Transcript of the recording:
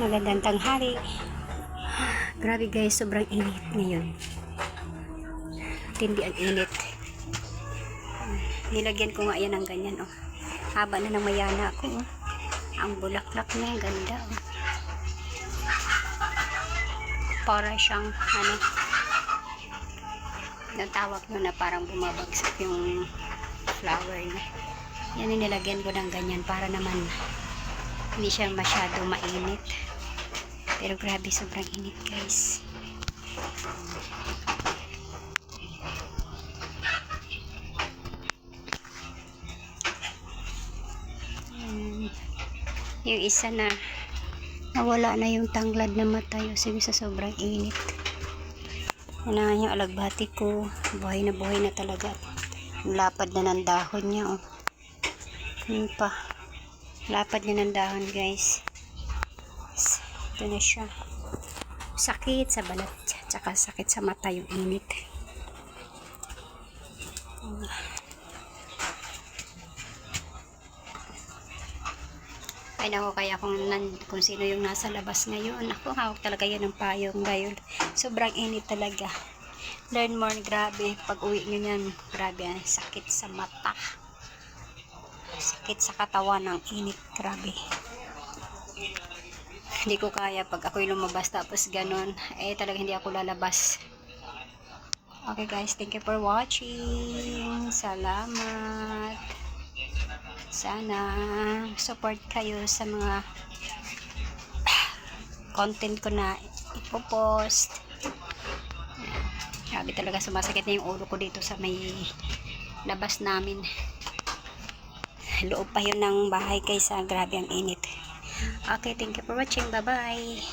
Magandang tanghali. Grabe guys, sobrang init ngayon. Tindi ang init. Nilagyan ko nga yan ng ganyan, oh. Haba na ng mayana ko, oh. Ang bulaklak niya, ganda, oh. Para siyang, natawag mo na parang bumabagsak yung flower niya. Yan yung nilagyan ko ng ganyan para naman hindi siya masyado mainit. Pero grabe, sobrang init guys. Yung isa na nawala na yung tanglad na mata yung sa sobrang init. Yan na yung alagbati ko, buhay na talaga. Lapad na ng dahon niya, oh. Yun pa, lapad na ng dahon guys. Ito na siya. Sakit sa balat, tsaka sakit sa mata yung init. Ay nako, kaya kung sino yung nasa labas ngayon, ako hawak talaga yan ng payong dahil sobrang init talaga. Learn more, grabe, pag uwi nyo yan, grabe, sakit sa mata, sakit sa katawan ng init, grabe. Hindi ko kaya pag ako'y lumabas tapos ganun, talaga hindi ako lalabas. Okay guys, thank you for watching. Salamat. Sana support kayo sa mga content ko na ipopost. Grabe talaga, sumasakit na yung ulo ko dito sa may labas namin. Loob pa yun ng bahay kaysa grabe ang init. Okay, thank you for watching. Bye bye.